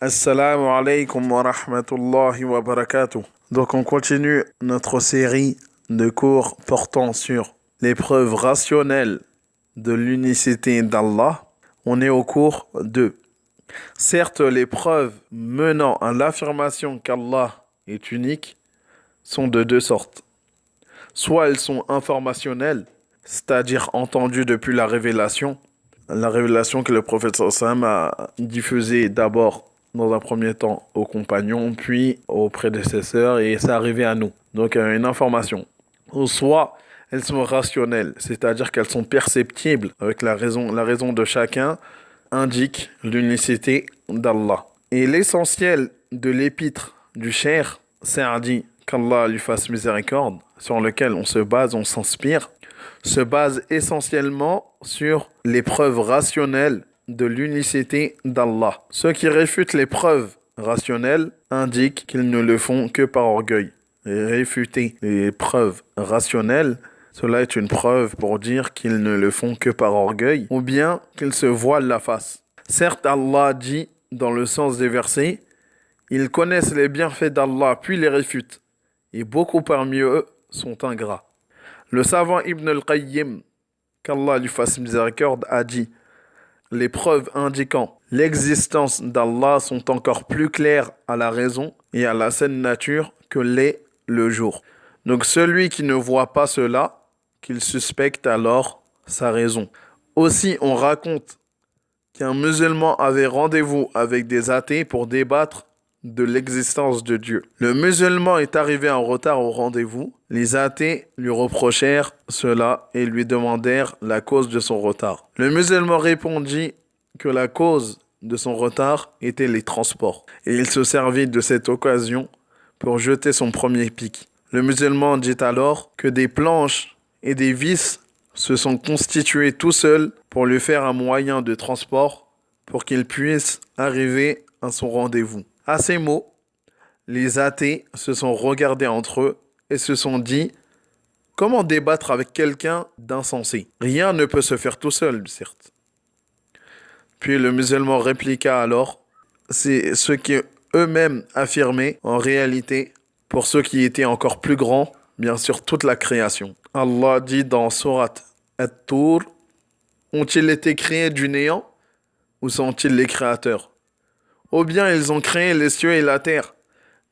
Assalamu alaikum wa rahmatullahi wa barakatuh. Donc on continue notre série de cours portant sur les preuves rationnelles de l'unicité d'Allah. On est au cours 2. Certes, les preuves menant à l'affirmation qu'Allah est unique sont de deux sortes. Soit elles sont informationnelles, c'est-à-dire entendues depuis la révélation que le prophète sallam a diffusée d'abord dans un premier temps aux compagnons, puis aux prédécesseurs, et c'est arrivé à nous. Donc une information. Ou soit elles sont rationnelles, c'est-à-dire qu'elles sont perceptibles avec la raison de chacun indique l'unicité d'Allah. Et l'essentiel de l'épître du Cheikh Saadi, qu'Allah lui fasse miséricorde, sur lequel on se base, on s'inspire, se base essentiellement sur les preuves rationnelles de l'unicité d'Allah. Ceux qui réfutent les preuves rationnelles indiquent qu'ils ne le font que par orgueil. Et réfuter les preuves rationnelles, cela est une preuve pour dire qu'ils ne le font que par orgueil, ou bien qu'ils se voilent la face. Certes, Allah dit dans le sens des versets, ils connaissent les bienfaits d'Allah puis les réfutent, et beaucoup parmi eux sont ingrats. Le savant Ibn al-Qayyim, qu'Allah lui fasse miséricorde, a dit « Les preuves indiquant l'existence d'Allah sont encore plus claires à la raison et à la saine nature que l'est le jour. Donc celui qui ne voit pas cela, qu'il suspecte alors sa raison. Aussi, on raconte qu'un musulman avait rendez-vous avec des athées pour débattre de l'existence de Dieu. Le musulman est arrivé en retard au rendez-vous. Les athées lui reprochèrent cela et lui demandèrent la cause de son retard. Le musulman répondit que la cause de son retard était les transports. Et il se servit de cette occasion pour jeter son premier pic. Le musulman dit alors que des planches et des vis se sont constitués tout seuls pour lui faire un moyen de transport pour qu'il puisse arriver à son rendez-vous. À ces mots, les athées se sont regardés entre eux et se sont dit « Comment débattre avec quelqu'un d'insensé? Rien ne peut se faire tout seul, certes. » Puis le musulman répliqua alors « C'est ce qu'eux-mêmes affirmaient en réalité pour ceux qui étaient encore plus grands, bien sûr toute la création. » Allah dit dans Surat At-Tur « Ont-ils été créés du néant ou sont-ils les créateurs? Ou bien ils ont créé les cieux et la terre,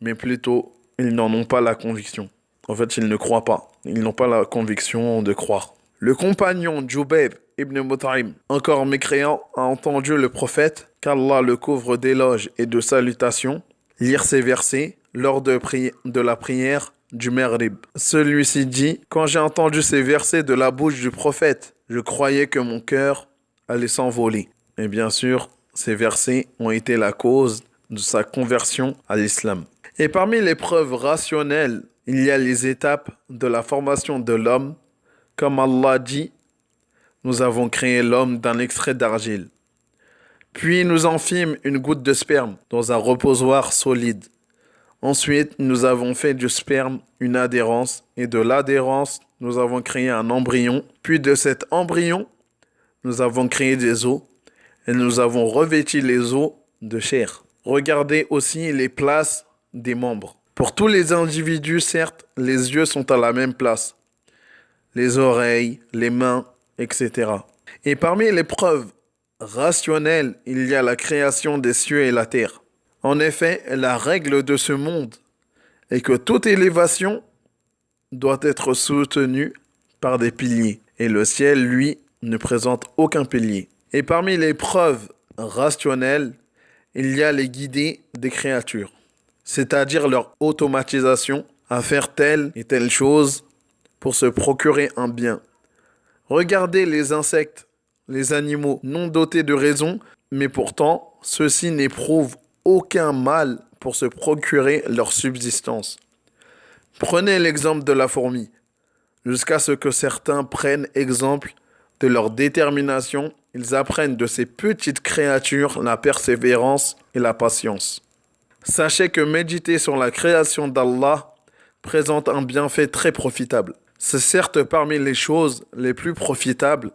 mais plutôt ils n'en ont pas la conviction. » En fait, ils ne croient pas. Ils n'ont pas la conviction de croire. Le compagnon Jubayr ibn Mut'im, encore mécréant, a entendu le prophète, qu'Allah le couvre d'éloges et de salutations, lire ces versets lors de la prière du Maghrib. Celui-ci dit « Quand j'ai entendu ces versets de la bouche du prophète, je croyais que mon cœur allait s'envoler. » Et bien sûr, ces versets ont été la cause de sa conversion à l'islam. Et parmi les preuves rationnelles, il y a les étapes de la formation de l'homme. Comme Allah dit, nous avons créé l'homme d'un extrait d'argile. Puis nous en fîmes une goutte de sperme dans un reposoir solide. Ensuite, nous avons fait du sperme une adhérence et de l'adhérence, nous avons créé un embryon. Puis de cet embryon, nous avons créé des os. Et nous avons revêti les os de chair. Regardez aussi les places des membres. Pour tous les individus, certes, les yeux sont à la même place. Les oreilles, les mains, etc. Et parmi les preuves rationnelles, il y a la création des cieux et la terre. En effet, la règle de ce monde est que toute élévation doit être soutenue par des piliers. Et le ciel, lui, ne présente aucun pilier. Et parmi les preuves rationnelles, il y a les guidées des créatures, c'est-à-dire leur automatisation à faire telle et telle chose pour se procurer un bien. Regardez les insectes, les animaux non dotés de raison, mais pourtant, ceux-ci n'éprouvent aucun mal pour se procurer leur subsistance. Prenez l'exemple de la fourmi, jusqu'à ce que certains prennent exemple de leur détermination, ils apprennent de ces petites créatures la persévérance et la patience. Sachez que méditer sur la création d'Allah présente un bienfait très profitable. C'est certes parmi les choses les plus profitables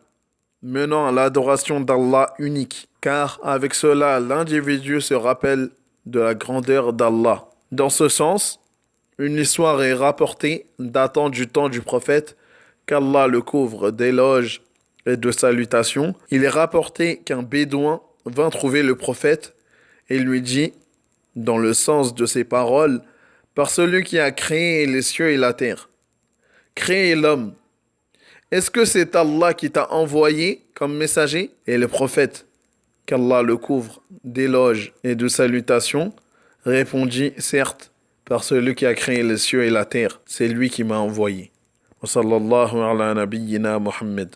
menant à l'adoration d'Allah unique, car avec cela l'individu se rappelle de la grandeur d'Allah. Dans ce sens, une histoire est rapportée datant du temps du prophète, qu'Allah le couvre d'éloges et de salutations. Il est rapporté qu'un bédouin vint trouver le prophète et lui dit, dans le sens de ses paroles, par celui qui a créé les cieux et la terre, créé l'homme. Est-ce que c'est Allah qui t'a envoyé comme messager? Et le prophète, qu'Allah le couvre d'éloges et de salutations, répondit, certes, par celui qui a créé les cieux et la terre, c'est lui qui m'a envoyé. Wa sallallahu ala nabiyyina Muhammad.